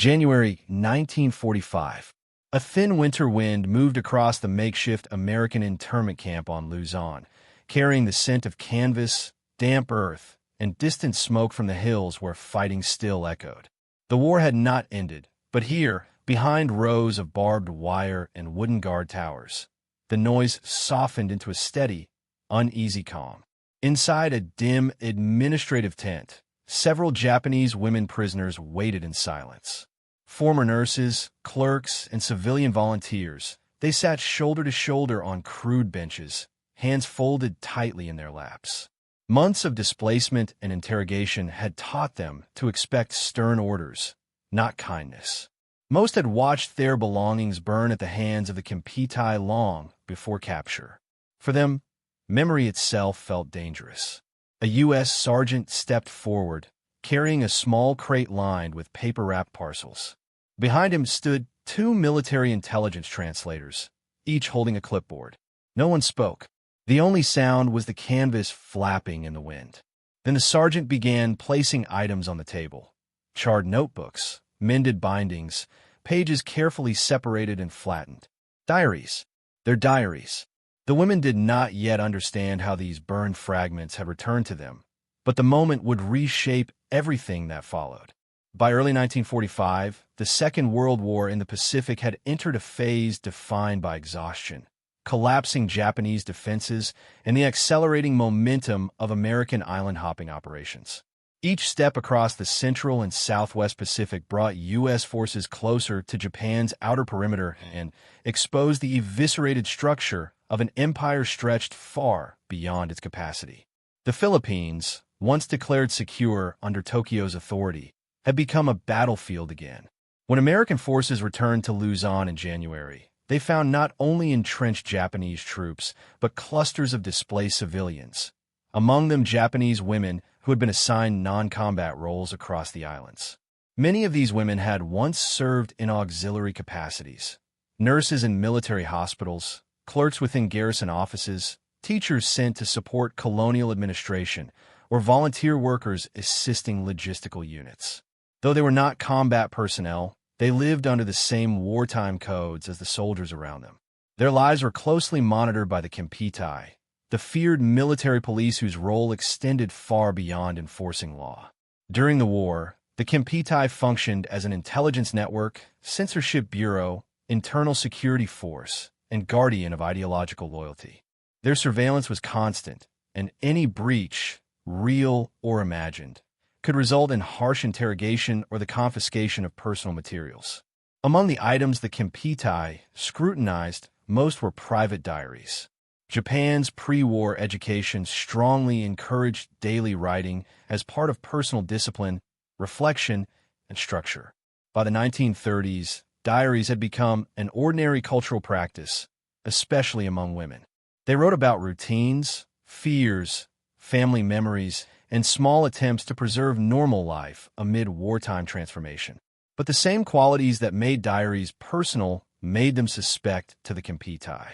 January 1945. A thin winter wind moved across the makeshift American internment camp on Luzon, carrying the scent of canvas, damp earth, and distant smoke from the hills where fighting still echoed. The war had not ended, but here, behind rows of barbed wire and wooden guard towers, the noise softened into a steady, uneasy calm. Inside a dim, administrative tent, several Japanese women prisoners waited in silence. Former nurses, clerks, and civilian volunteers, they sat shoulder to shoulder on crude benches, hands folded tightly in their laps. Months of displacement and interrogation had taught them to expect stern orders, not kindness. Most had watched their belongings burn at the hands of the Kempeitai long before capture. For them, memory itself felt dangerous. A U.S. sergeant stepped forward, carrying a small crate lined with paper-wrapped parcels. Behind him stood two military intelligence translators, each holding a clipboard. No one spoke. The only sound was the canvas flapping in the wind. Then the sergeant began placing items on the table. Charred notebooks, mended bindings, pages carefully separated and flattened. Diaries. Their diaries. The women did not yet understand how these burned fragments had returned to them, but the moment would reshape everything that followed. By early 1945, the Second World War in the Pacific had entered a phase defined by exhaustion, collapsing Japanese defenses, and the accelerating momentum of American island-hopping operations. Each step across the Central and Southwest Pacific brought U.S. forces closer to Japan's outer perimeter and exposed the eviscerated structure of an empire stretched far beyond its capacity. The Philippines, once declared secure under Tokyo's authority, had become a battlefield again. When American forces returned to Luzon in January, they found not only entrenched Japanese troops, but clusters of displaced civilians, among them Japanese women who had been assigned non-combat roles across the islands. Many of these women had once served in auxiliary capacities: nurses in military hospitals, clerks within garrison offices, teachers sent to support colonial administration, or volunteer workers assisting logistical units. Though they were not combat personnel, they lived under the same wartime codes as the soldiers around them. Their lives were closely monitored by the Kempeitai, the feared military police whose role extended far beyond enforcing law. During the war, the Kempeitai functioned as an intelligence network, censorship bureau, internal security force, and guardian of ideological loyalty. Their surveillance was constant, and any breach, real or imagined, could result in harsh interrogation or the confiscation of personal materials. Among the items the Kempeitai scrutinized, most were private diaries. Japan's pre-war education strongly encouraged daily writing as part of personal discipline, reflection, and structure. By the 1930s, diaries had become an ordinary cultural practice, especially among women. They wrote about routines, fears, family memories, and small attempts to preserve normal life amid wartime transformation. But the same qualities that made diaries personal made them suspect to the Kempeitai.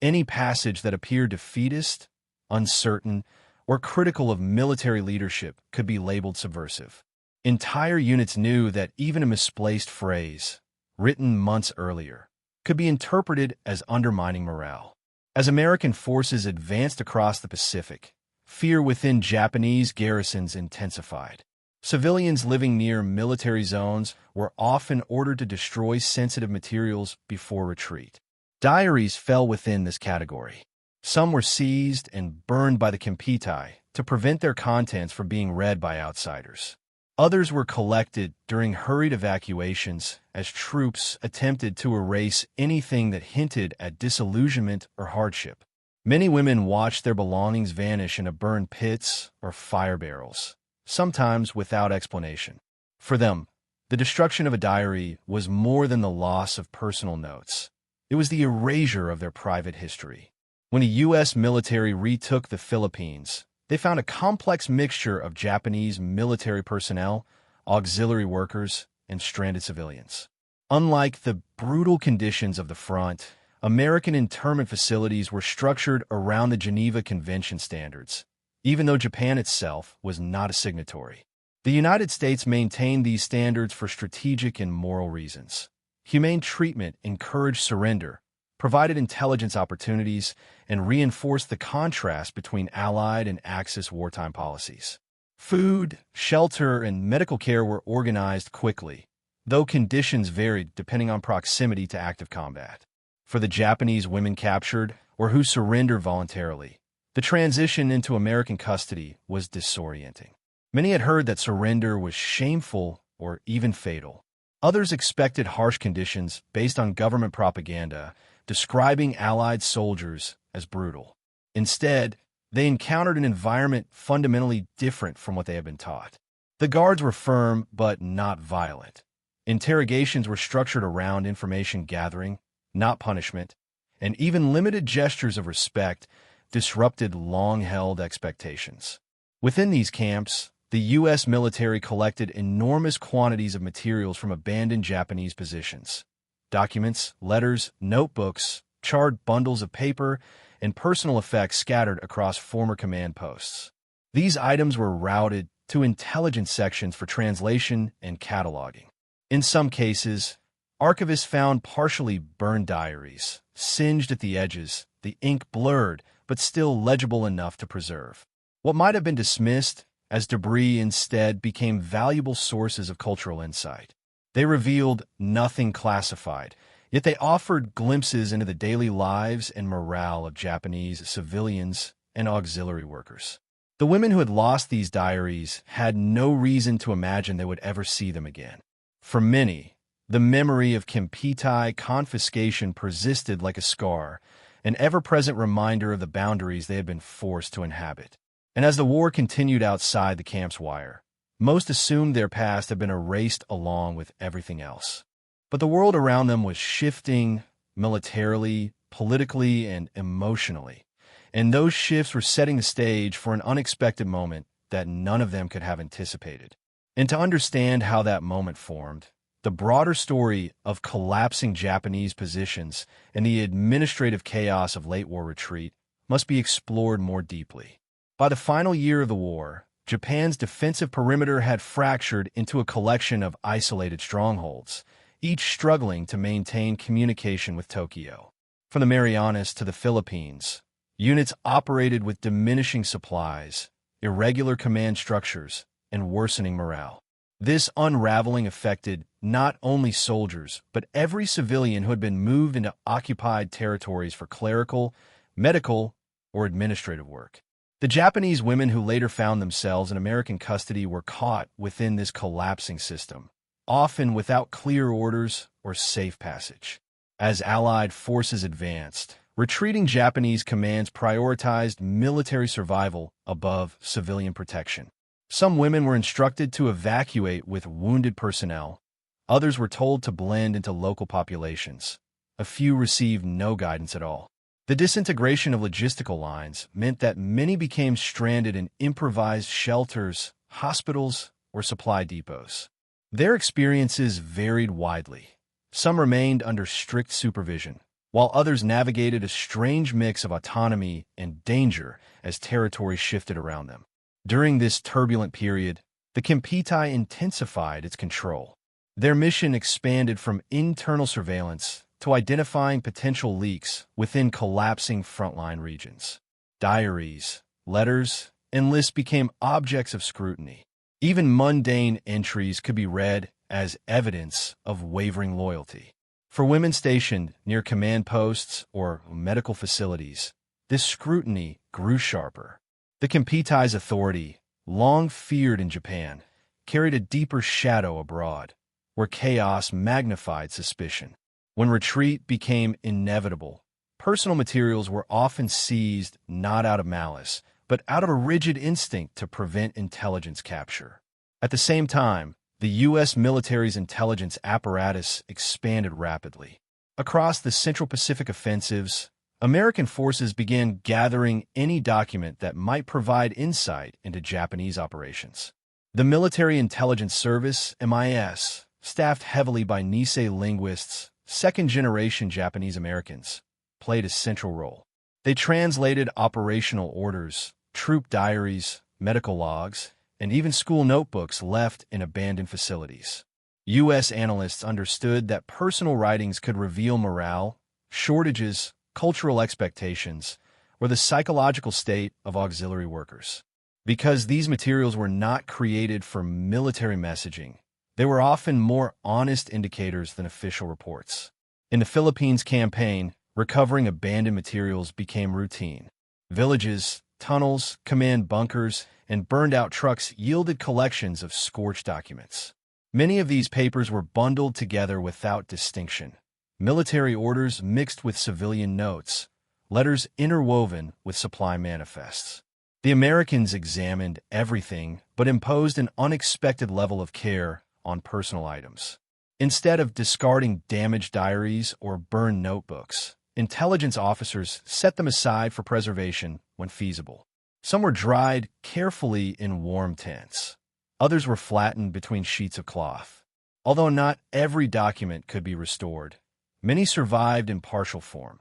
Any passage that appeared defeatist, uncertain, or critical of military leadership could be labeled subversive. Entire units knew that even a misplaced phrase, written months earlier, could be interpreted as undermining morale. As American forces advanced across the Pacific, fear within Japanese garrisons intensified. Civilians living near military zones were often ordered to destroy sensitive materials before retreat. Diaries fell within this category. Some were seized and burned by the Kempeitai to prevent their contents from being read by outsiders. Others were collected during hurried evacuations as troops attempted to erase anything that hinted at disillusionment or hardship. Many women watched their belongings vanish into burned pits or fire barrels, sometimes without explanation. For them, the destruction of a diary was more than the loss of personal notes. It was the erasure of their private history. When the U.S. military retook the Philippines, they found a complex mixture of Japanese military personnel, auxiliary workers, and stranded civilians. Unlike the brutal conditions of the front, American internment facilities were structured around the Geneva Convention standards, even though Japan itself was not a signatory. The United States maintained these standards for strategic and moral reasons. Humane treatment encouraged surrender, provided intelligence opportunities, and reinforced the contrast between Allied and Axis wartime policies. Food, shelter, and medical care were organized quickly, though conditions varied depending on proximity to active combat. For the Japanese women captured, or who surrendered voluntarily, the transition into American custody was disorienting. Many had heard that surrender was shameful or even fatal. Others expected harsh conditions based on government propaganda, describing Allied soldiers as brutal. Instead, they encountered an environment fundamentally different from what they had been taught. The guards were firm but not violent. Interrogations were structured around information gathering, not punishment, and even limited gestures of respect disrupted long-held expectations. Within these camps, the U.S. military collected enormous quantities of materials from abandoned Japanese positions. Documents, letters, notebooks, charred bundles of paper, and personal effects scattered across former command posts. These items were routed to intelligence sections for translation and cataloging. In some cases, archivists found partially burned diaries, singed at the edges, the ink blurred, but still legible enough to preserve. What might have been dismissed as debris instead became valuable sources of cultural insight. They revealed nothing classified, yet they offered glimpses into the daily lives and morale of Japanese civilians and auxiliary workers. The women who had lost these diaries had no reason to imagine they would ever see them again. For many, the memory of Kempitai confiscation persisted like a scar, an ever-present reminder of the boundaries they had been forced to inhabit. And as the war continued outside the camp's wire, most assumed their past had been erased along with everything else. But the world around them was shifting militarily, politically, and emotionally, and those shifts were setting the stage for an unexpected moment that none of them could have anticipated. And to understand how that moment formed, the broader story of collapsing Japanese positions and the administrative chaos of late war retreat must be explored more deeply. By the final year of the war, Japan's defensive perimeter had fractured into a collection of isolated strongholds, each struggling to maintain communication with Tokyo. From the Marianas to the Philippines, units operated with diminishing supplies, irregular command structures, and worsening morale. This unraveling affected not only soldiers, but every civilian who had been moved into occupied territories for clerical, medical, or administrative work. The Japanese women who later found themselves in American custody were caught within this collapsing system, often without clear orders or safe passage. As Allied forces advanced, retreating Japanese commands prioritized military survival above civilian protection. Some women were instructed to evacuate with wounded personnel. Others were told to blend into local populations. A few received no guidance at all. The disintegration of logistical lines meant that many became stranded in improvised shelters, hospitals, or supply depots. Their experiences varied widely. Some remained under strict supervision, while others navigated a strange mix of autonomy and danger as territory shifted around them. During this turbulent period, the Kempitai intensified its control. Their mission expanded from internal surveillance to identifying potential leaks within collapsing frontline regions. Diaries, letters, and lists became objects of scrutiny. Even mundane entries could be read as evidence of wavering loyalty. For women stationed near command posts or medical facilities, this scrutiny grew sharper. The Kempitai's authority, long feared in Japan, carried a deeper shadow abroad, where chaos magnified suspicion. When retreat became inevitable, personal materials were often seized not out of malice, but out of a rigid instinct to prevent intelligence capture. At the same time, the U.S. military's intelligence apparatus expanded rapidly. Across the Central Pacific offensives, American forces began gathering any document that might provide insight into Japanese operations. The Military Intelligence Service, MIS, staffed heavily by Nisei linguists, second-generation Japanese Americans, played a central role. They translated operational orders, troop diaries, medical logs, and even school notebooks left in abandoned facilities. U.S. analysts understood that personal writings could reveal morale, shortages, cultural expectations, or the psychological state of auxiliary workers. Because these materials were not created for military messaging, they were often more honest indicators than official reports. In the Philippines campaign, recovering abandoned materials became routine. Villages, tunnels, command bunkers, and burned-out trucks yielded collections of scorched documents. Many of these papers were bundled together without distinction. Military orders mixed with civilian notes, letters interwoven with supply manifests. The Americans examined everything but imposed an unexpected level of care on personal items. Instead of discarding damaged diaries or burned notebooks, intelligence officers set them aside for preservation when feasible. Some were dried carefully in warm tents. Others were flattened between sheets of cloth. Although not every document could be restored, many survived in partial form.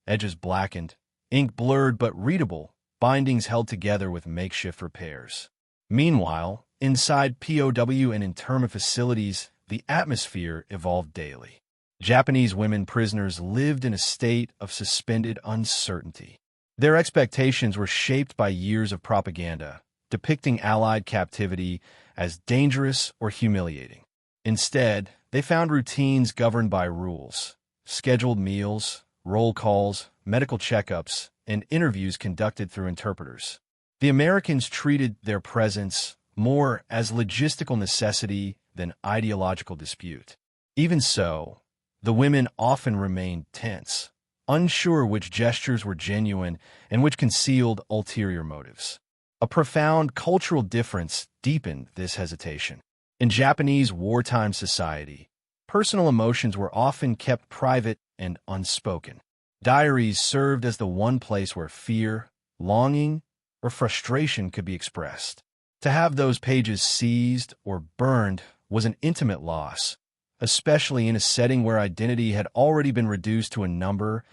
Edges blackened, ink blurred but readable, bindings held together with makeshift repairs. Meanwhile, inside POW and internment facilities, the atmosphere evolved daily. Japanese women prisoners lived in a state of suspended uncertainty. Their expectations were shaped by years of propaganda, depicting Allied captivity as dangerous or humiliating. Instead, they found routines governed by rules, scheduled meals, roll calls, medical checkups, and interviews conducted through interpreters. The Americans treated their presence more as logistical necessity than ideological dispute. Even so, the women often remained tense, unsure which gestures were genuine and which concealed ulterior motives. A profound cultural difference deepened this hesitation. In Japanese wartime society, personal emotions were often kept private and unspoken. Diaries served as the one place where fear, longing, or frustration could be expressed. To have those pages seized or burned was an intimate loss, especially in a setting where identity had already been reduced to a number,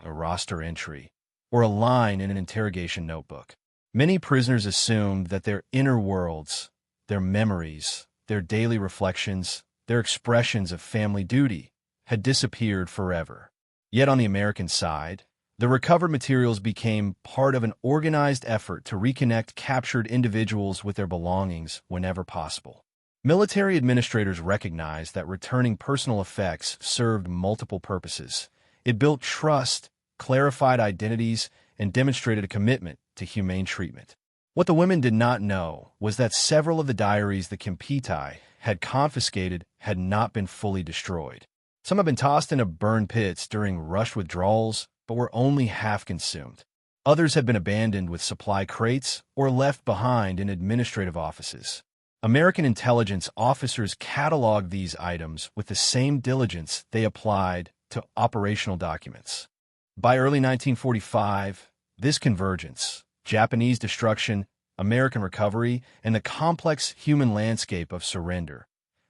a roster entry, or a line in an interrogation notebook. Many prisoners assumed that their inner worlds, their memories, their daily reflections, their expressions of family duty, had disappeared forever. Yet on the American side, the recovered materials became part of an organized effort to reconnect captured individuals with their belongings whenever possible. Military administrators recognized that returning personal effects served multiple purposes. It built trust, clarified identities, and demonstrated a commitment to humane treatment. What the women did not know was that several of the diaries the Kempeitai had confiscated had not been fully destroyed. Some had been tossed into burned pits during rushed withdrawals, but were only half consumed. Others had been abandoned with supply crates or left behind in administrative offices. American intelligence officers cataloged these items with the same diligence they applied to operational documents. By early 1945, this convergence, Japanese destruction, American recovery, and the complex human landscape of surrender,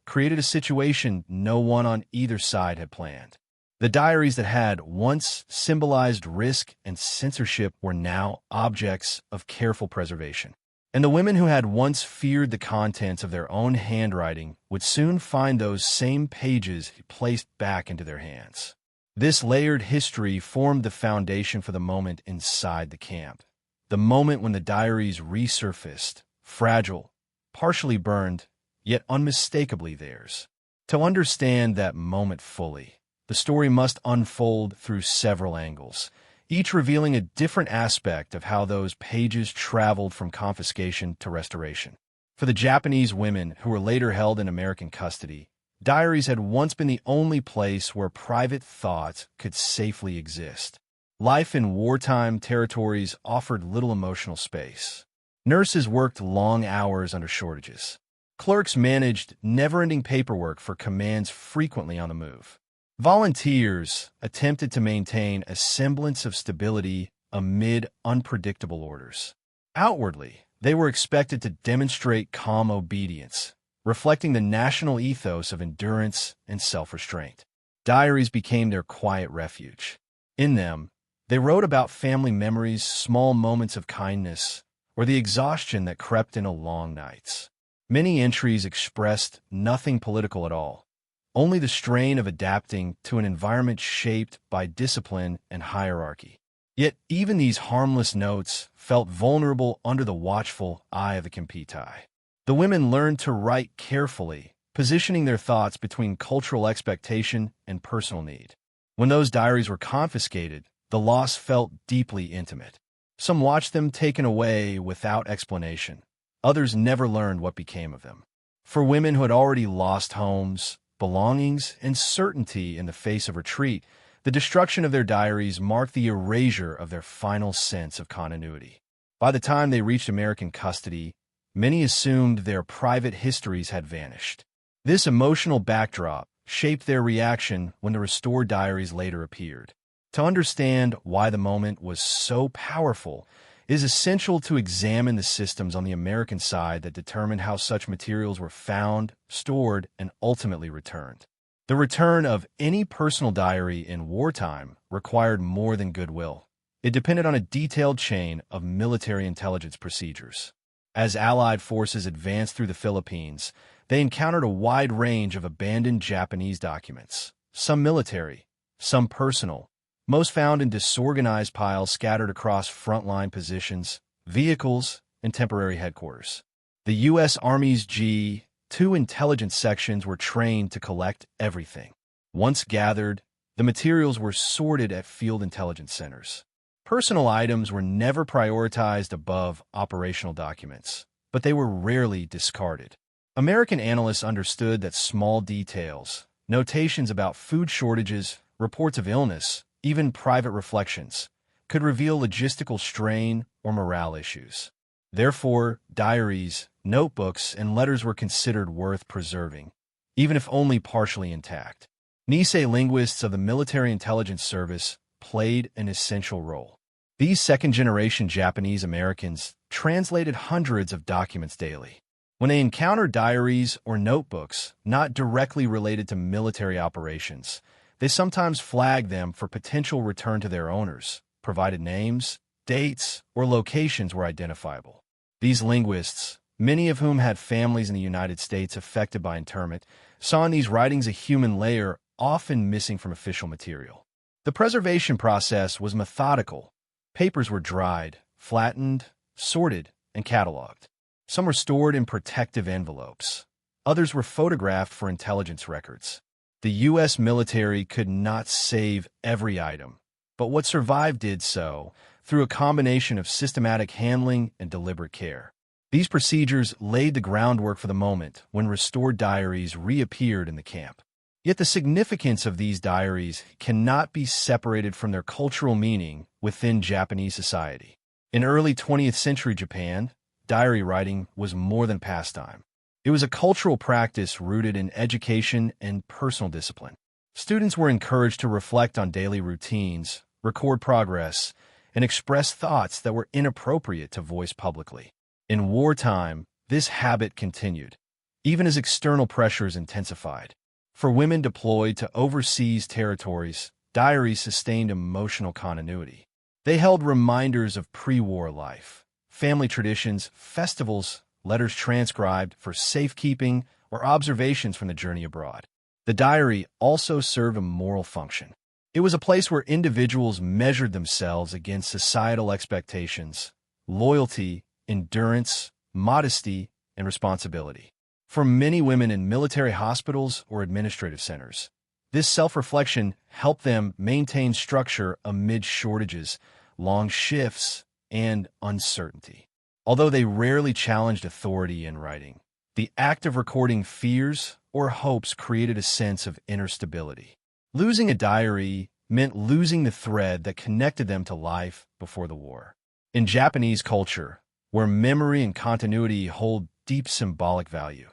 created a situation no one on either side had planned. The diaries that had once symbolized risk and censorship were now objects of careful preservation. And the women who had once feared the contents of their own handwriting would soon find those same pages placed back into their hands. This layered history formed the foundation for the moment inside the camp, the moment when the diaries resurfaced, fragile, partially burned, yet unmistakably theirs. To understand that moment fully, the story must unfold through several angles, each revealing a different aspect of how those pages traveled from confiscation to restoration. For the Japanese women who were later held in American custody, diaries had once been the only place where private thoughts could safely exist. Life in wartime territories offered little emotional space. Nurses worked long hours under shortages. Clerks managed never-ending paperwork for commands frequently on the move. Volunteers attempted to maintain a semblance of stability amid unpredictable orders. Outwardly, they were expected to demonstrate calm obedience, reflecting the national ethos of endurance and self-restraint. Diaries became their quiet refuge. In them, they wrote about family memories, small moments of kindness, or the exhaustion that crept into long nights. Many entries expressed nothing political at all, only the strain of adapting to an environment shaped by discipline and hierarchy. Yet even these harmless notes felt vulnerable under the watchful eye of the Kempeitai. The women learned to write carefully, positioning their thoughts between cultural expectation and personal need. When those diaries were confiscated, the loss felt deeply intimate. Some watched them taken away without explanation. Others never learned what became of them. For women who had already lost homes, belongings, and certainty in the face of retreat, the destruction of their diaries marked the erasure of their final sense of continuity. By the time they reached American custody, many assumed their private histories had vanished. This emotional backdrop shaped their reaction when the restored diaries later appeared. To understand why the moment was so powerful, it is essential to examine the systems on the American side that determined how such materials were found, stored, and ultimately returned. The return of any personal diary in wartime required more than goodwill. It depended on a detailed chain of military intelligence procedures. As Allied forces advanced through the Philippines, they encountered a wide range of abandoned Japanese documents, some military, some personal, most found in disorganized piles scattered across frontline positions, vehicles, and temporary headquarters. The U.S. Army's G2 intelligence sections were trained to collect everything. Once gathered, the materials were sorted at field intelligence centers. Personal items were never prioritized above operational documents, but they were rarely discarded. American analysts understood that small details, notations about food shortages, reports of illness, even private reflections, could reveal logistical strain or morale issues. Therefore, diaries, notebooks, and letters were considered worth preserving, even if only partially intact. Nisei linguists of the Military Intelligence Service played an essential role. These second-generation Japanese Americans translated hundreds of documents daily. When they encountered diaries or notebooks not directly related to military operations, they sometimes flagged them for potential return to their owners, provided names, dates, or locations were identifiable. These linguists, many of whom had families in the United States affected by internment, saw in these writings a human layer often missing from official material. The preservation process was methodical. Papers were dried, flattened, sorted, and cataloged. Some were stored in protective envelopes. Others were photographed for intelligence records. The U.S. military could not save every item, but what survived did so through a combination of systematic handling and deliberate care. These procedures laid the groundwork for the moment when restored diaries reappeared in the camp. Yet the significance of these diaries cannot be separated from their cultural meaning within Japanese society. In early 20th century Japan, diary writing was more than pastime. It was a cultural practice rooted in education and personal discipline. Students were encouraged to reflect on daily routines, record progress, and express thoughts that were inappropriate to voice publicly. In wartime, this habit continued, even as external pressures intensified. For women deployed to overseas territories, diaries sustained emotional continuity. They held reminders of pre-war life, family traditions, festivals, letters transcribed for safekeeping, or observations from the journey abroad. The diary also served a moral function. It was a place where individuals measured themselves against societal expectations, loyalty, endurance, modesty, and responsibility. For many women in military hospitals or administrative centers, this self-reflection helped them maintain structure amid shortages, long shifts, and uncertainty. Although they rarely challenged authority in writing, the act of recording fears or hopes created a sense of inner stability. Losing a diary meant losing the thread that connected them to life before the war. In Japanese culture, where memory and continuity hold deep symbolic value,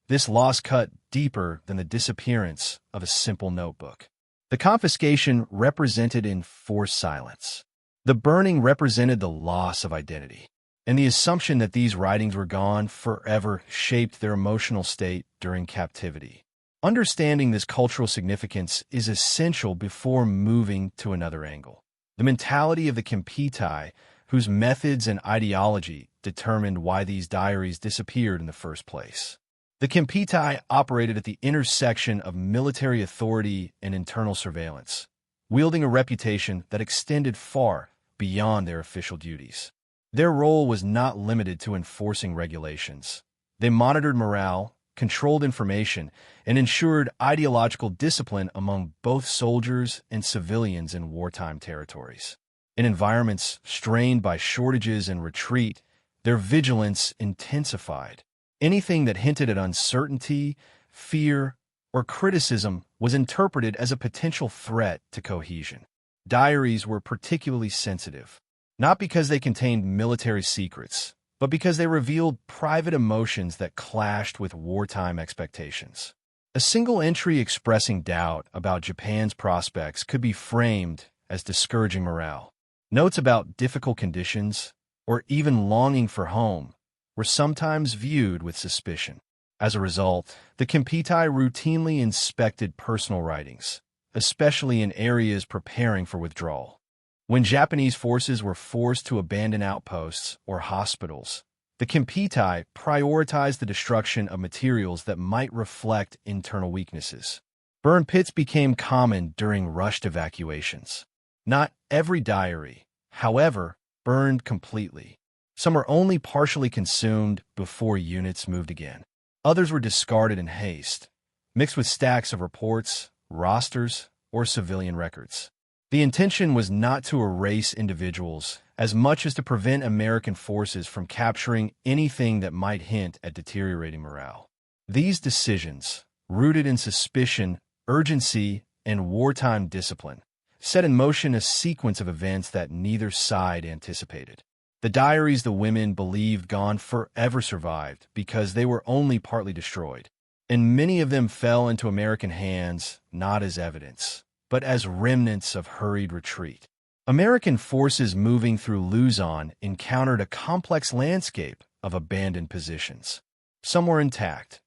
this loss cut deeper than the disappearance of a simple notebook. The confiscation represented enforced silence. The burning represented the loss of identity. And the assumption that these writings were gone forever shaped their emotional state during captivity. Understanding this cultural significance is essential before moving to another angle. The mentality of the Kempeitai, whose methods and ideology determined why these diaries disappeared in the first place. The Kempeitai operated at the intersection of military authority and internal surveillance, wielding a reputation that extended far beyond their official duties. Their role was not limited to enforcing regulations. They monitored morale, controlled information, and ensured ideological discipline among both soldiers and civilians in wartime territories. In environments strained by shortages and retreat, their vigilance intensified. Anything that hinted at uncertainty, fear, or criticism was interpreted as a potential threat to cohesion. Diaries were particularly sensitive, not because they contained military secrets, but because they revealed private emotions that clashed with wartime expectations. A single entry expressing doubt about Japan's prospects could be framed as discouraging morale. Notes about difficult conditions, or even longing for home, were sometimes viewed with suspicion. As a result, the Kempeitai routinely inspected personal writings, especially in areas preparing for withdrawal. When Japanese forces were forced to abandon outposts or hospitals, the Kempeitai prioritized the destruction of materials that might reflect internal weaknesses. Burn pits became common during rushed evacuations. Not every diary, however, burned completely. Some were only partially consumed before units moved again. Others were discarded in haste, mixed with stacks of reports, rosters, or civilian records. The intention was not to erase individuals as much as to prevent American forces from capturing anything that might hint at deteriorating morale. These decisions, rooted in suspicion, urgency, and wartime discipline, set in motion a sequence of events that neither side anticipated. The diaries the women believed gone forever survived because they were only partly destroyed, and many of them fell into American hands not as evidence, but as remnants of hurried retreat. American forces moving through Luzon encountered a complex landscape of abandoned positions. Some were intact.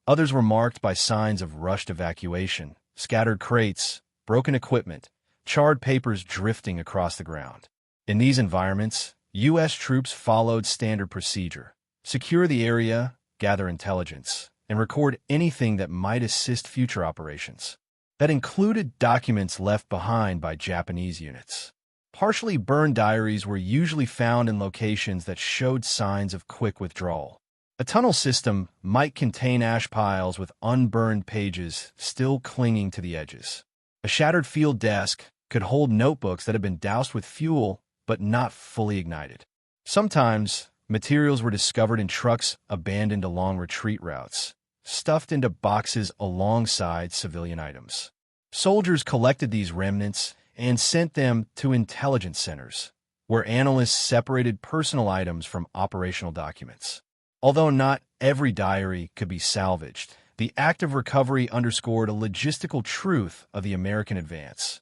Others were marked by signs of rushed evacuation, scattered crates, broken equipment, charred papers drifting across the ground. In these environments, U.S. troops followed standard procedure: secure the area, gather intelligence, and record anything that might assist future operations. That included documents left behind by Japanese units. Partially burned diaries were usually found in locations that showed signs of quick withdrawal. A tunnel system might contain ash piles with unburned pages still clinging to the edges. A shattered field desk could hold notebooks that had been doused with fuel but not fully ignited. Sometimes, materials were discovered in trucks abandoned along retreat routes, stuffed into boxes alongside civilian items. Soldiers collected these remnants and sent them to intelligence centers, where analysts separated personal items from operational documents. Although not every diary could be salvaged, the act of recovery underscored a logistical truth of the American advance.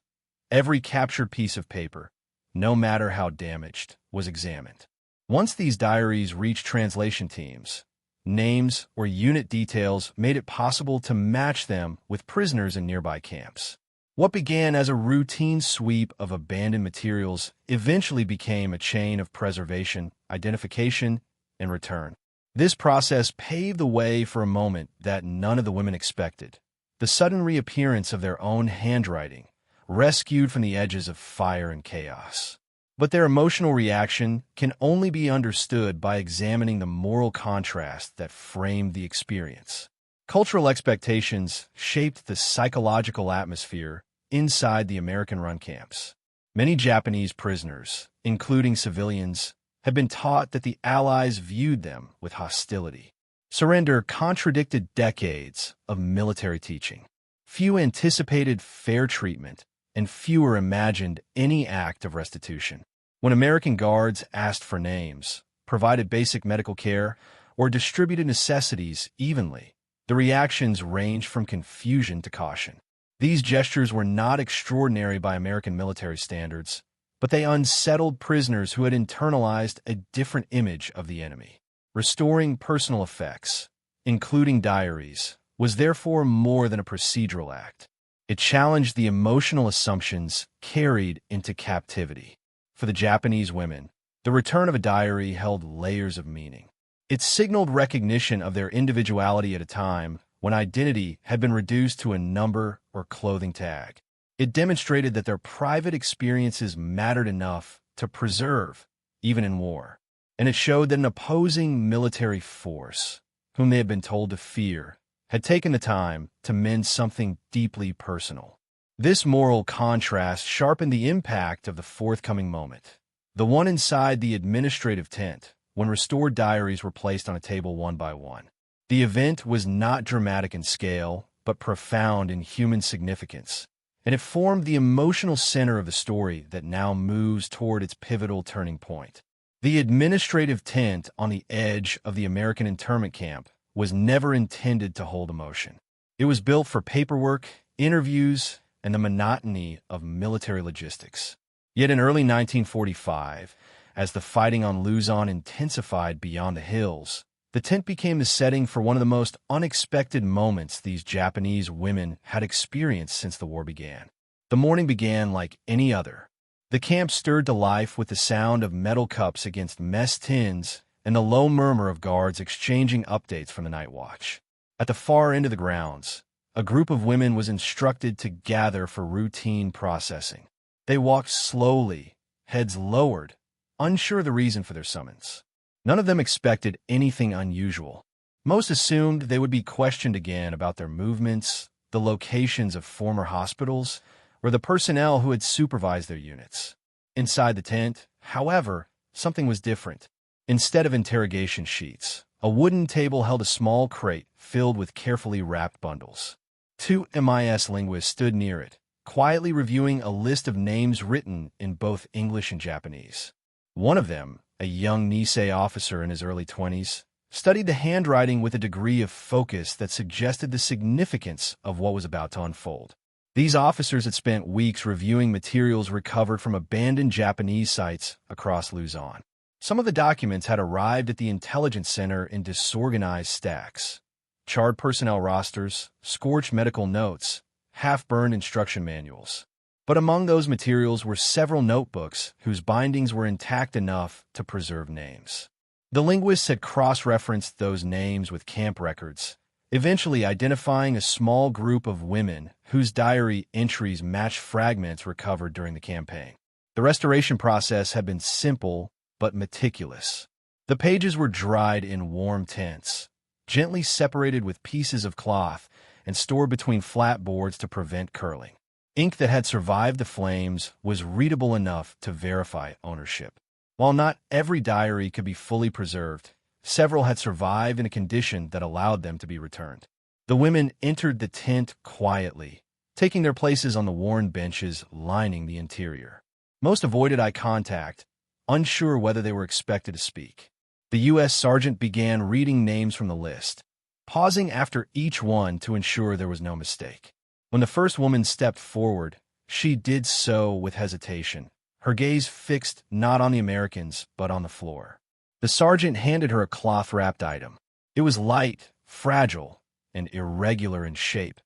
Every captured piece of paper, no matter how damaged, was examined. Once these diaries reached translation teams, names or unit details made it possible to match them with prisoners in nearby camps. What began as a routine sweep of abandoned materials eventually became a chain of preservation, identification, and return. This process paved the way for a moment that none of the women expected: the sudden reappearance of their own handwriting, rescued from the edges of fire and chaos. But their emotional reaction can only be understood by examining the moral contrast that framed the experience. Cultural expectations shaped the psychological atmosphere inside the American-run camps. Many Japanese prisoners, including civilians, had been taught that the Allies viewed them with hostility. Surrender contradicted decades of military teaching. Few anticipated fair treatment, and fewer imagined any act of restitution. When American guards asked for names, provided basic medical care, or distributed necessities evenly, the reactions ranged from confusion to caution. These gestures were not extraordinary by American military standards, but they unsettled prisoners who had internalized a different image of the enemy. Restoring personal effects, including diaries, was therefore more than a procedural act. It challenged the emotional assumptions carried into captivity. For the Japanese women, The return of a diary held layers of meaning. It signaled recognition of their individuality at a time when identity had been reduced to a number or clothing tag. It demonstrated that their private experiences mattered enough to preserve, even in war. And it showed that an opposing military force, whom they had been told to fear, had taken the time to mend something deeply personal. This moral contrast sharpened the impact of the forthcoming moment. The one inside the administrative tent, when restored diaries were placed on a table one by one. The event was not dramatic in scale, but profound in human significance, and it formed the emotional center of the story that now moves toward its pivotal turning point. The administrative tent on the edge of the American internment camp was never intended to hold emotion. It was built for paperwork, interviews, and the monotony of military logistics. Yet in early 1945, as the fighting on Luzon intensified beyond the hills, the tent became the setting for one of the most unexpected moments these Japanese women had experienced since the war began. The morning began like any other. The camp stirred to life with the sound of metal cups against mess tins and the low murmur of guards exchanging updates from the night watch. At the far end of the grounds, a group of women was instructed to gather for routine processing. They walked slowly, heads lowered, unsure of the reason for their summons. None of them expected anything unusual. Most assumed they would be questioned again about their movements, the locations of former hospitals, or the personnel who had supervised their units. Inside the tent, however, something was different. Instead of interrogation sheets, a wooden table held a small crate filled with carefully wrapped bundles. Two MIS linguists stood near it, quietly reviewing a list of names written in both English and Japanese. One of them, a young Nisei officer in his early 20s, studied the handwriting with a degree of focus that suggested the significance of what was about to unfold. These officers had spent weeks reviewing materials recovered from abandoned Japanese sites across Luzon. Some of the documents had arrived at the intelligence center in disorganized stacks. Charred personnel rosters, scorched medical notes, half-burned instruction manuals. But among those materials were several notebooks whose bindings were intact enough to preserve names. The linguists had cross-referenced those names with camp records, eventually identifying a small group of women whose diary entries matched fragments recovered during the campaign. The restoration process had been simple but meticulous. The pages were dried in warm tents, gently separated with pieces of cloth, and stored between flat boards to prevent curling. Ink that had survived the flames was readable enough to verify ownership. While not every diary could be fully preserved, several had survived in a condition that allowed them to be returned. The women entered the tent quietly, taking their places on the worn benches lining the interior. Most avoided eye contact, unsure whether they were expected to speak. The U.S. sergeant began reading names from the list, pausing after each one to ensure there was no mistake. When the first woman stepped forward, she did so with hesitation, her gaze fixed not on the Americans, but on the floor. The sergeant handed her a cloth-wrapped item. It was light, fragile, and irregular in shape,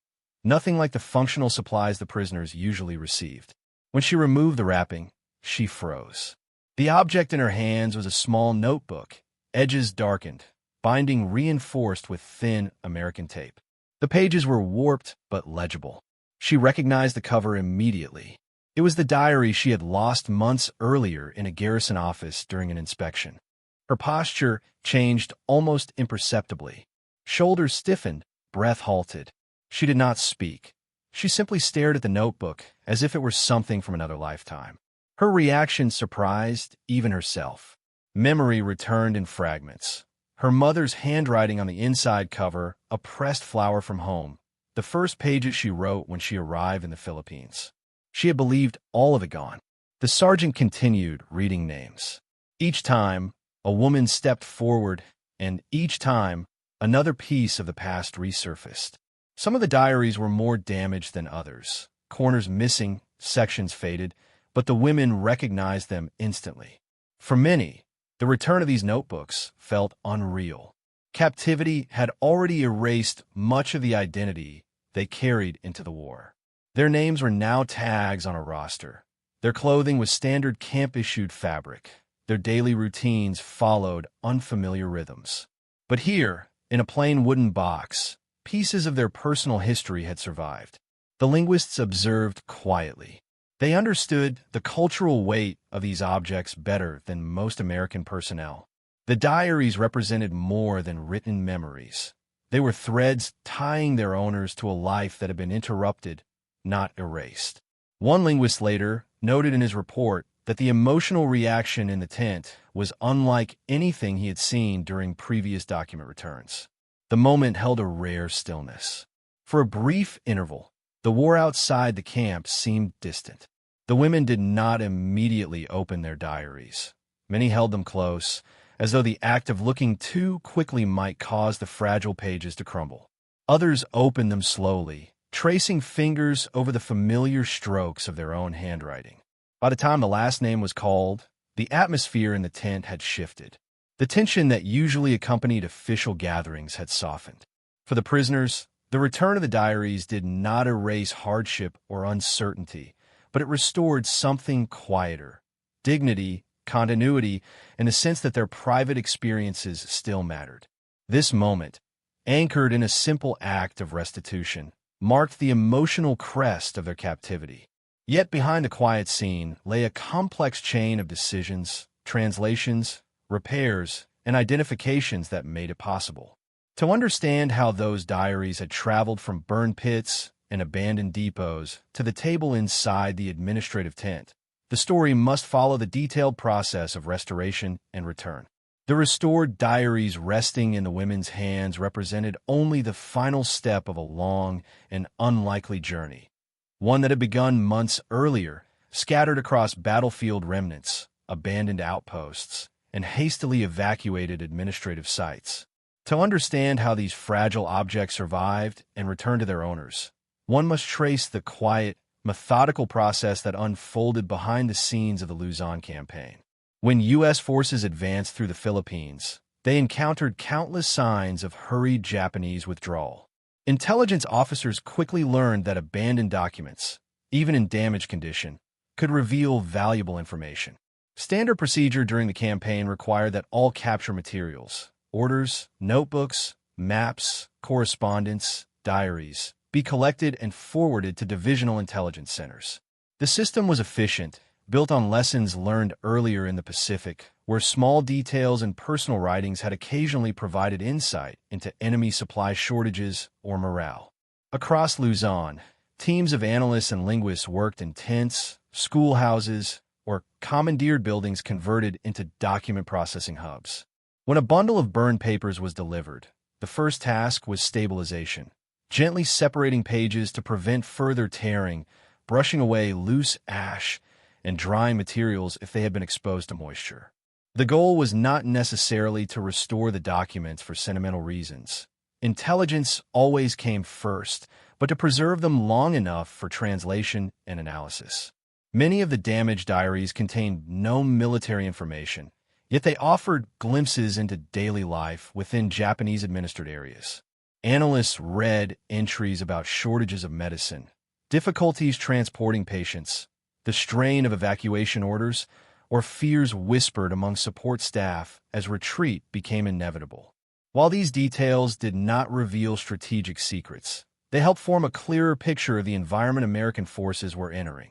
nothing like the functional supplies the prisoners usually received. When she removed the wrapping, she froze. The object in her hands was a small notebook, edges darkened, binding reinforced with thin American tape. The pages were warped but legible. She recognized the cover immediately. It was the diary she had lost months earlier in a garrison office during an inspection. Her posture changed almost imperceptibly. Shoulders stiffened, breath halted. She did not speak. She simply stared at the notebook as if it were something from another lifetime. Her reaction surprised even herself. Memory returned in fragments. Her mother's handwriting on the inside cover, a pressed flower from home, the first pages she wrote when she arrived in the Philippines. She had believed all of it gone. The sergeant continued reading names. Each time, a woman stepped forward, and each time, another piece of the past resurfaced. Some of the diaries were more damaged than others, corners missing, sections faded, but the women recognized them instantly. For many, the return of these notebooks felt unreal. Captivity had already erased much of the identity they carried into the war. Their names were now tags on a roster. Their clothing was standard camp-issued fabric. their daily routines followed unfamiliar rhythms. But here, in a plain wooden box, pieces of their personal history had survived. The linguists observed quietly. They understood the cultural weight of these objects better than most American personnel. The diaries represented more than written memories. They were threads tying their owners to a life that had been interrupted, not erased. One linguist later noted in his report that the emotional reaction in the tent was unlike anything he had seen during previous document returns. The moment held a rare stillness. For a brief interval, the war outside the camp seemed distant. The women did not immediately open their diaries. Many held them close, as though the act of looking too quickly might cause the fragile pages to crumble. Others opened them slowly, tracing fingers over the familiar strokes of their own handwriting. By the time the last name was called, the atmosphere in the tent had shifted. The tension that usually accompanied official gatherings had softened. For the prisoners, the return of the diaries did not erase hardship or uncertainty, but it restored something quieter: dignity, continuity, and a sense that their private experiences still mattered. This moment, anchored in a simple act of restitution, marked the emotional crest of their captivity. Yet behind the quiet scene lay a complex chain of decisions, translations, repairs, and identifications that made it possible. To understand how those diaries had traveled from burned pits and abandoned depots to the table inside the administrative tent, the story must follow the detailed process of restoration and return. The restored diaries resting in the women's hands represented only the final step of a long and unlikely journey, one that had begun months earlier, scattered across battlefield remnants, abandoned outposts, and hastily evacuated administrative sites. To understand how these fragile objects survived and returned to their owners, one must trace the quiet, methodical process that unfolded behind the scenes of the Luzon campaign. When U.S. forces advanced through the Philippines, they encountered countless signs of hurried Japanese withdrawal. Intelligence officers quickly learned that abandoned documents, even in damaged condition, could reveal valuable information. Standard procedure during the campaign required that all capture materials, orders, notebooks, maps, correspondence, diaries, be collected and forwarded to divisional intelligence centers. The system was efficient, built on lessons learned earlier in the Pacific, where small details and personal writings had occasionally provided insight into enemy supply shortages or morale. Across Luzon, teams of analysts and linguists worked in tents, schoolhouses, or commandeered buildings converted into document processing hubs. When a bundle of burned papers was delivered, the first task was stabilization, gently separating pages to prevent further tearing, brushing away loose ash, and drying materials if they had been exposed to moisture. The goal was not necessarily to restore the documents for sentimental reasons. Intelligence always came first, but to preserve them long enough for translation and analysis. Many of the damaged diaries contained no military information, yet they offered glimpses into daily life within Japanese-administered areas. Analysts read entries about shortages of medicine, difficulties transporting patients, the strain of evacuation orders, or fears whispered among support staff as retreat became inevitable. While these details did not reveal strategic secrets, they helped form a clearer picture of the environment American forces were entering,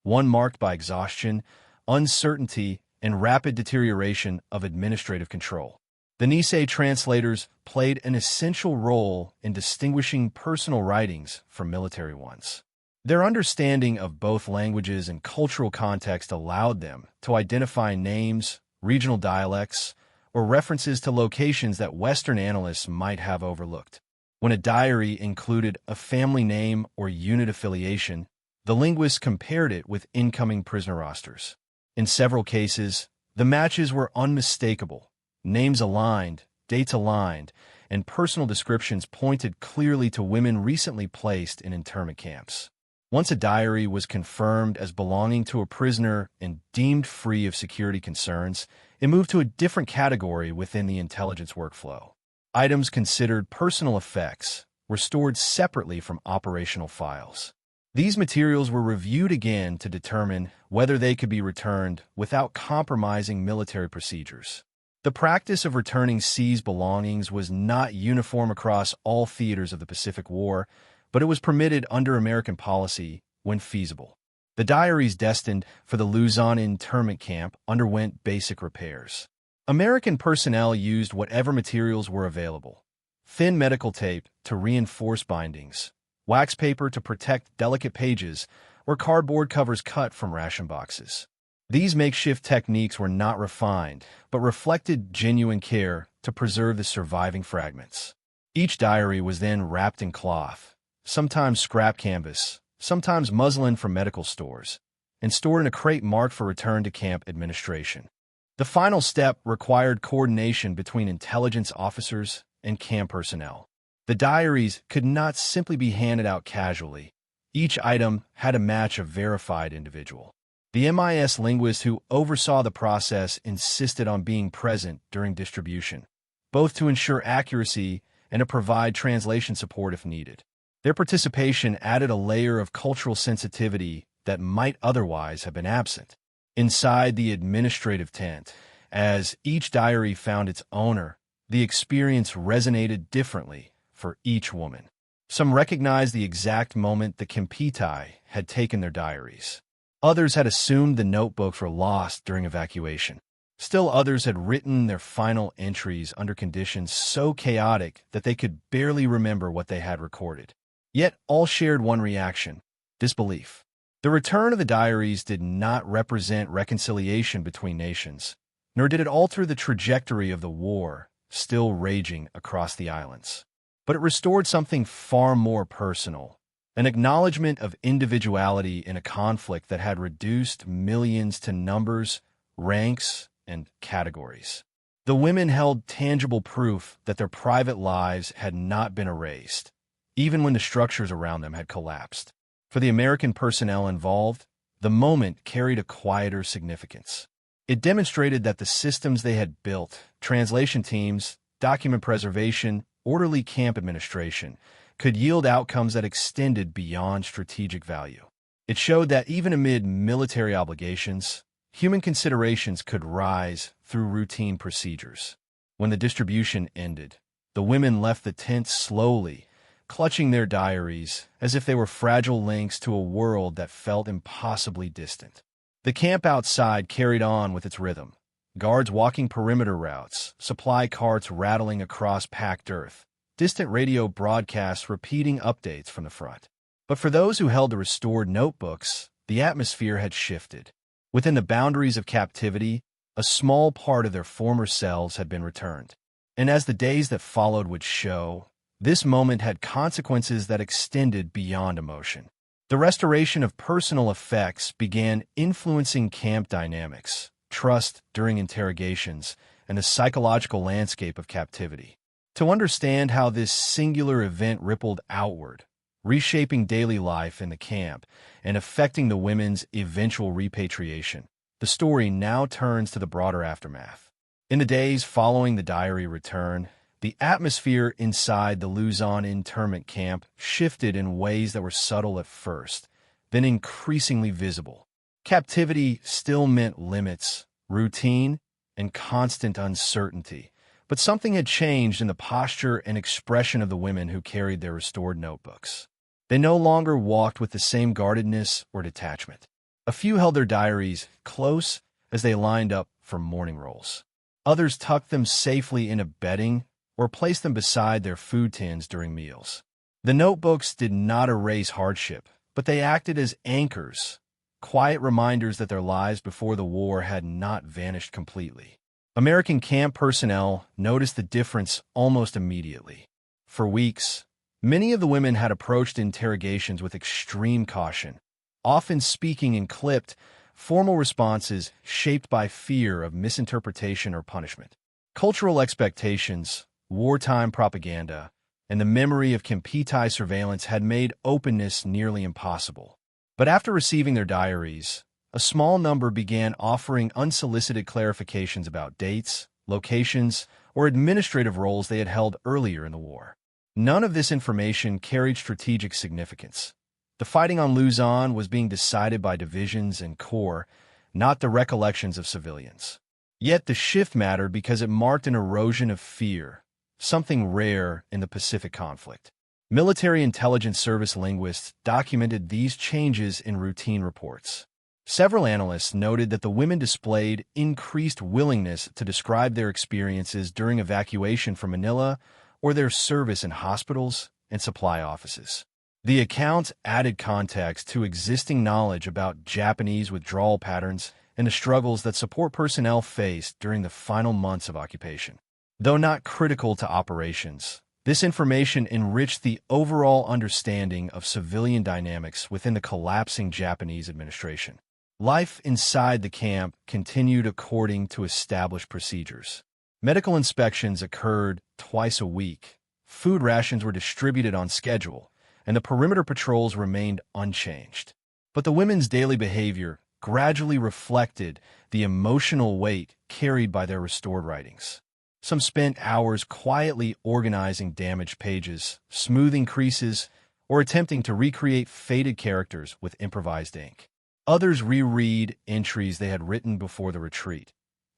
one marked by exhaustion, uncertainty, and rapid deterioration of administrative control. The Nisei translators played an essential role in distinguishing personal writings from military ones. Their understanding of both languages and cultural context allowed them to identify names, regional dialects, or references to locations that Western analysts might have overlooked. When a diary included a family name or unit affiliation, the linguists compared it with incoming prisoner rosters. In several cases, the matches were unmistakable. Names aligned, dates aligned, and personal descriptions pointed clearly to women recently placed in internment camps. Once a diary was confirmed as belonging to a prisoner and deemed free of security concerns, it moved to a different category within the intelligence workflow. Items considered personal effects were stored separately from operational files. These materials were reviewed again to determine whether they could be returned without compromising military procedures. The practice of returning seized belongings was not uniform across all theaters of the Pacific War, but it was permitted under American policy when feasible. The diaries destined for the Luzon internment camp underwent basic repairs. American personnel used whatever materials were available: thin medical tape to reinforce bindings, wax paper to protect delicate pages, or cardboard covers cut from ration boxes. These makeshift techniques were not refined, but reflected genuine care to preserve the surviving fragments. Each diary was then wrapped in cloth, sometimes scrap canvas, sometimes muslin from medical stores, and stored in a crate marked for return to camp administration. The final step required coordination between intelligence officers and camp personnel. The diaries could not simply be handed out casually. Each item had to match a verified individual. The MIS linguist who oversaw the process insisted on being present during distribution, both to ensure accuracy and to provide translation support if needed. Their participation added a layer of cultural sensitivity that might otherwise have been absent. Inside the administrative tent, as each diary found its owner, the experience resonated differently for each woman. Some recognized the exact moment the Kempeitai had taken their diaries. Others had assumed the notebooks were lost during evacuation. Still others had written their final entries under conditions so chaotic that they could barely remember what they had recorded. Yet all shared one reaction: disbelief. The return of the diaries did not represent reconciliation between nations, nor did it alter the trajectory of the war still raging across the islands. But it restored something far more personal: an acknowledgement of individuality in a conflict that had reduced millions to numbers, ranks, and categories. The women held tangible proof that their private lives had not been erased, even when the structures around them had collapsed. For the American personnel involved, the moment carried a quieter significance. It demonstrated that the systems they had built, translation teams, document preservation, orderly camp administration, could yield outcomes that extended beyond strategic value. It showed that even amid military obligations, human considerations could rise through routine procedures. When the distribution ended, the women left the tent slowly, clutching their diaries as if they were fragile links to a world that felt impossibly distant. The camp outside carried on with its rhythm: guards walking perimeter routes, supply carts rattling across packed earth, distant radio broadcasts repeating updates from the front. But for those who held the restored notebooks, the atmosphere had shifted. Within the boundaries of captivity, a small part of their former selves had been returned. And as the days that followed would show, this moment had consequences that extended beyond emotion. The restoration of personal effects began influencing camp dynamics, trust during interrogations, and the psychological landscape of captivity. To understand how this singular event rippled outward, reshaping daily life in the camp and affecting the women's eventual repatriation, the story now turns to the broader aftermath. In the days following the diary return, the atmosphere inside the Luzon internment camp shifted in ways that were subtle at first, then increasingly visible. Captivity still meant limits, routine, and constant uncertainty, but something had changed in the posture and expression of the women who carried their restored notebooks. They no longer walked with the same guardedness or detachment. A few held their diaries close as they lined up for morning rolls. Others tucked them safely into bedding or placed them beside their food tins during meals. The notebooks did not erase hardship, but they acted as anchors, quiet reminders that their lives before the war had not vanished completely. American camp personnel noticed the difference almost immediately. For weeks, many of the women had approached interrogations with extreme caution, often speaking in clipped, formal responses shaped by fear of misinterpretation or punishment. Cultural expectations, wartime propaganda, and the memory of Kempeitai surveillance had made openness nearly impossible. But after receiving their diaries, a small number began offering unsolicited clarifications about dates, locations, or administrative roles they had held earlier in the war. None of this information carried strategic significance. The fighting on Luzon was being decided by divisions and corps, not the recollections of civilians. Yet the shift mattered because it marked an erosion of fear, something rare in the Pacific conflict. Military intelligence service linguists documented these changes in routine reports. Several analysts noted that the women displayed increased willingness to describe their experiences during evacuation from Manila or their service in hospitals and supply offices. The accounts added context to existing knowledge about Japanese withdrawal patterns and the struggles that support personnel faced during the final months of occupation. Though not critical to operations, this information enriched the overall understanding of civilian dynamics within the collapsing Japanese administration. Life inside the camp continued according to established procedures. Medical inspections occurred twice a week, food rations were distributed on schedule, and the perimeter patrols remained unchanged. But the women's daily behavior gradually reflected the emotional weight carried by their restored writings. Some spent hours quietly organizing damaged pages, smoothing creases, or attempting to recreate faded characters with improvised ink. Others reread entries they had written before the retreat,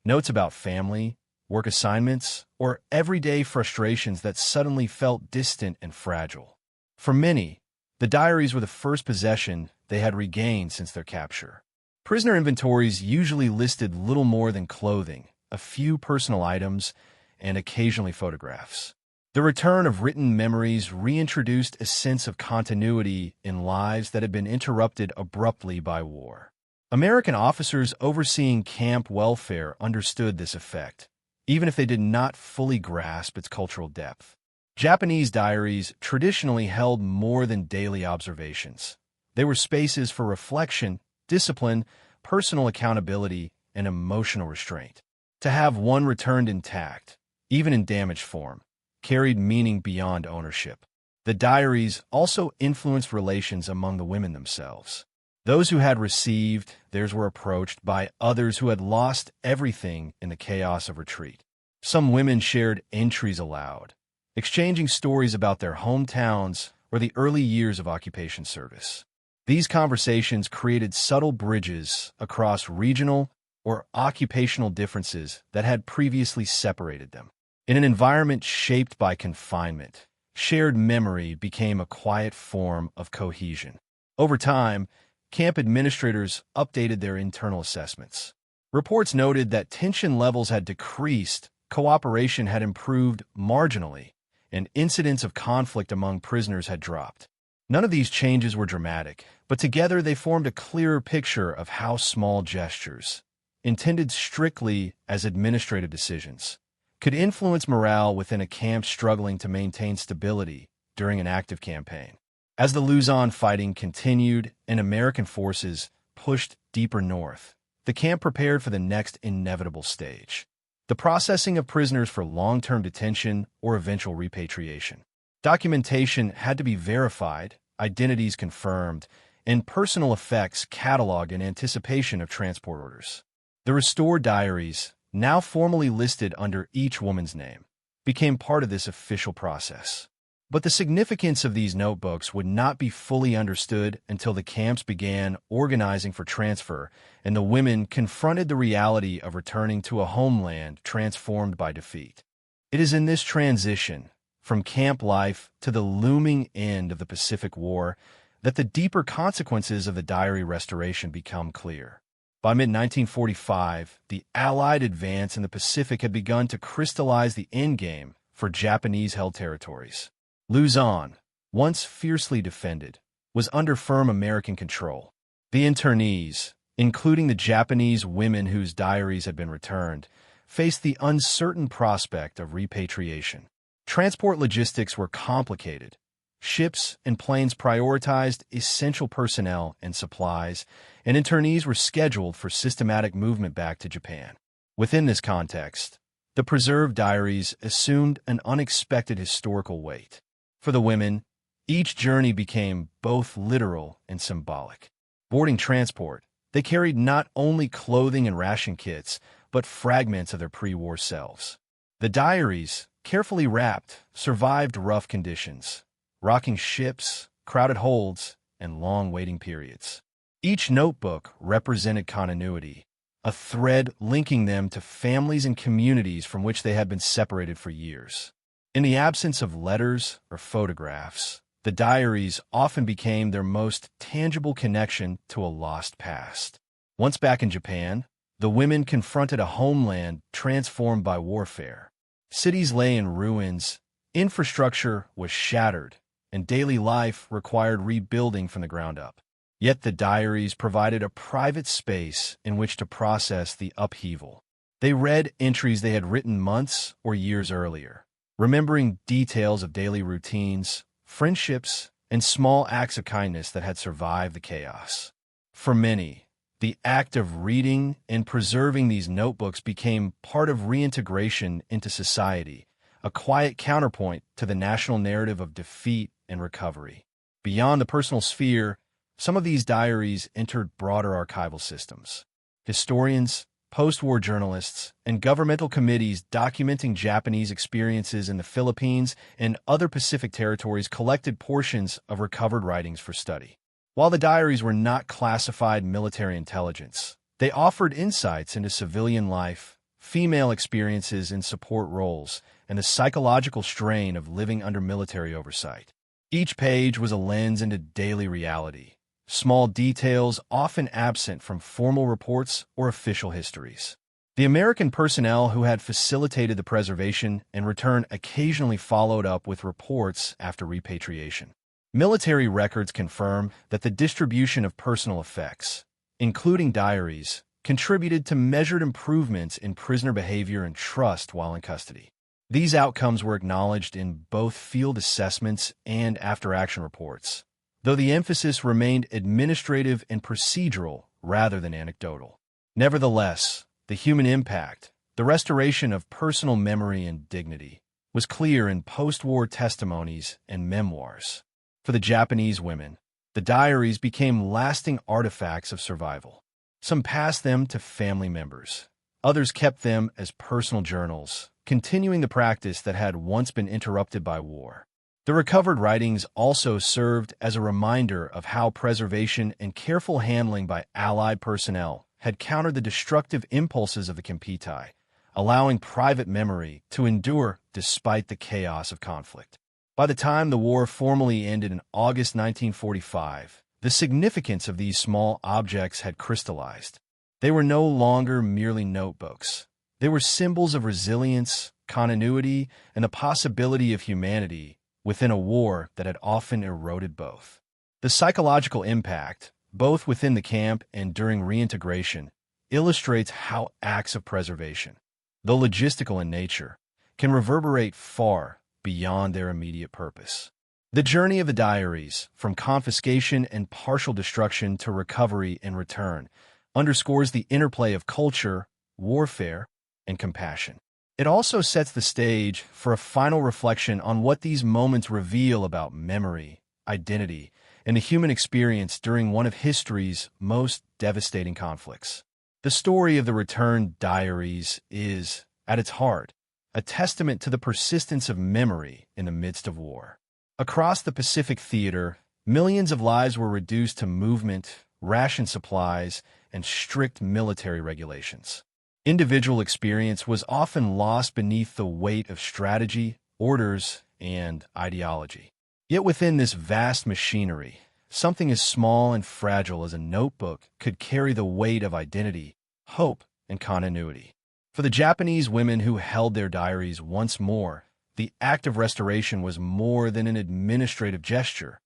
notes about family, work assignments, or everyday frustrations that suddenly felt distant and fragile. For many, the diaries were the first possession they had regained since their capture. Prisoner inventories usually listed little more than clothing, a few personal items, and occasionally photographs. The return of written memories reintroduced a sense of continuity in lives that had been interrupted abruptly by war. American officers overseeing camp welfare understood this effect, even if they did not fully grasp its cultural depth. Japanese diaries traditionally held more than daily observations. They were spaces for reflection, discipline, personal accountability, and emotional restraint. To have one returned intact, even in damaged form, carried meaning beyond ownership. The diaries also influenced relations among the women themselves. Those who had received theirs were approached by others who had lost everything in the chaos of retreat. Some women shared entries aloud, exchanging stories about their hometowns or the early years of occupation service. These conversations created subtle bridges across regional or occupational differences that had previously separated them. In an environment shaped by confinement, shared memory became a quiet form of cohesion. Over time, camp administrators updated their internal assessments. Reports noted that tension levels had decreased, cooperation had improved marginally, and incidents of conflict among prisoners had dropped. None of these changes were dramatic, but together they formed a clearer picture of how small gestures, intended strictly as administrative decisions, could influence morale within a camp struggling to maintain stability during an active campaign. As the Luzon fighting continued and American forces pushed deeper north, the camp prepared for the next inevitable stage: the processing of prisoners for long-term detention or eventual repatriation. Documentation had to be verified, identities confirmed, and personal effects cataloged in anticipation of transport orders. The restored diaries, now formally listed under each woman's name, became part of this official process. But the significance of these notebooks would not be fully understood until the camps began organizing for transfer and the women confronted the reality of returning to a homeland transformed by defeat. It is in this transition, from camp life to the looming end of the Pacific War, that the deeper consequences of the diary restoration become clear. By mid-1945, the Allied advance in the Pacific had begun to crystallize the endgame for Japanese-held territories. Luzon, once fiercely defended, was under firm American control. The internees, including the Japanese women whose diaries had been returned, faced the uncertain prospect of repatriation. Transport logistics were complicated. Ships and planes prioritized essential personnel and supplies, and internees were scheduled for systematic movement back to Japan. Within this context, the preserved diaries assumed an unexpected historical weight. For the women, each journey became both literal and symbolic. Boarding transport, they carried not only clothing and ration kits, but fragments of their pre-war selves. The diaries, carefully wrapped, survived rough conditions. Rocking ships, crowded holds, and long waiting periods. Each notebook represented continuity, a thread linking them to families and communities from which they had been separated for years. In the absence of letters or photographs, the diaries often became their most tangible connection to a lost past. Once back in Japan, the women confronted a homeland transformed by warfare. Cities lay in ruins, infrastructure was shattered, and daily life required rebuilding from the ground up. Yet the diaries provided a private space in which to process the upheaval. They read entries they had written months or years earlier, remembering details of daily routines, friendships, and small acts of kindness that had survived the chaos. For many, the act of reading and preserving these notebooks became part of reintegration into society, a quiet counterpoint to the national narrative of defeat and recovery. Beyond the personal sphere, some of these diaries entered broader archival systems. Historians, post-war journalists, and governmental committees documenting Japanese experiences in the Philippines and other Pacific territories collected portions of recovered writings for study. While the diaries were not classified military intelligence, they offered insights into civilian life, female experiences in support roles, and the psychological strain of living under military oversight. Each page was a lens into daily reality, small details often absent from formal reports or official histories. The American personnel who had facilitated the preservation and return occasionally followed up with reports after repatriation. Military records confirm that the distribution of personal effects, including diaries, contributed to measured improvements in prisoner behavior and trust while in custody. These outcomes were acknowledged in both field assessments and after-action reports, though the emphasis remained administrative and procedural rather than anecdotal. Nevertheless, the human impact, the restoration of personal memory and dignity, was clear in post-war testimonies and memoirs. For the Japanese women, the diaries became lasting artifacts of survival. Some passed them to family members. Others kept them as personal journals, continuing the practice that had once been interrupted by war. The recovered writings also served as a reminder of how preservation and careful handling by Allied personnel had countered the destructive impulses of the Kempeitai, allowing private memory to endure despite the chaos of conflict. By the time the war formally ended in August 1945, the significance of these small objects had crystallized. They were no longer merely notebooks. They were symbols of resilience, continuity, and the possibility of humanity within a war that had often eroded both. The psychological impact, both within the camp and during reintegration, illustrates how acts of preservation, though logistical in nature, can reverberate far beyond their immediate purpose. The journey of the diaries, from confiscation and partial destruction to recovery and return, underscores the interplay of culture, warfare, and compassion. It also sets the stage for a final reflection on what these moments reveal about memory, identity, and the human experience during one of history's most devastating conflicts. The story of the returned diaries is, at its heart, a testament to the persistence of memory in the midst of war. Across the Pacific theater, millions of lives were reduced to movement, ration supplies, and strict military regulations. Individual experience was often lost beneath the weight of strategy, orders, and ideology. Yet within this vast machinery, something as small and fragile as a notebook could carry the weight of identity, hope, and continuity. For the Japanese women who held their diaries once more, the act of restoration was more than an administrative gesture.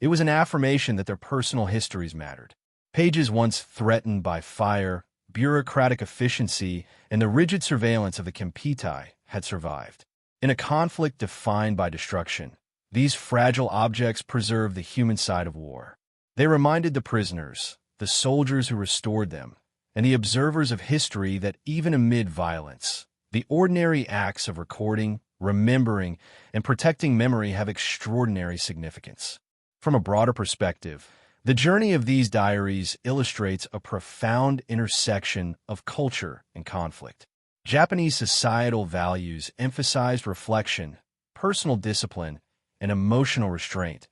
It was an affirmation that their personal histories mattered. Pages once threatened by fire, bureaucratic efficiency, and the rigid surveillance of the Kempeitai had survived. In a conflict defined by destruction, these fragile objects preserved the human side of war. They reminded the prisoners, the soldiers who restored them, and the observers of history that even amid violence, the ordinary acts of recording, remembering, and protecting memory have extraordinary significance. From a broader perspective, the journey of these diaries illustrates a profound intersection of culture and conflict. Japanese societal values emphasized reflection, personal discipline, and emotional restraint,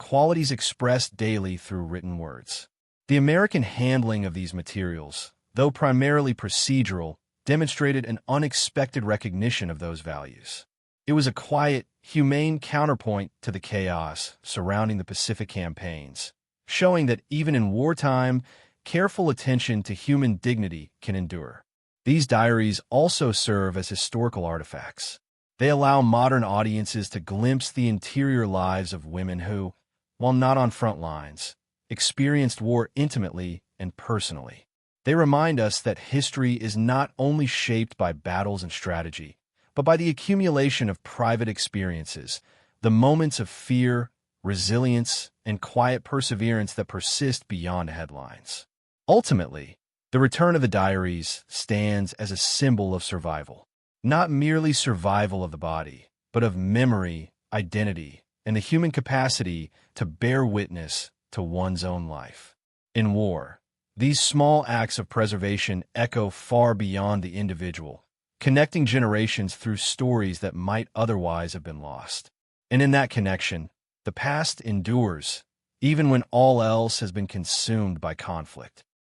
qualities expressed daily through written words. The American handling of these materials, though primarily procedural, demonstrated an unexpected recognition of those values. It was a quiet, humane counterpoint to the chaos surrounding the Pacific campaigns, showing that even in wartime, careful attention to human dignity can endure. These diaries also serve as historical artifacts. They allow modern audiences to glimpse the interior lives of women who, while not on front lines, experienced war intimately and personally. They remind us that history is not only shaped by battles and strategy, but by the accumulation of private experiences, the moments of fear, resilience, and quiet perseverance that persist beyond headlines. Ultimately, the return of the diaries stands as a symbol of survival. Not merely survival of the body, but of memory, identity, and the human capacity to bear witness to one's own life. In war, these small acts of preservation echo far beyond the individual, connecting generations through stories that might otherwise have been lost. And in that connection, the past endures, even when all else has been consumed by conflict.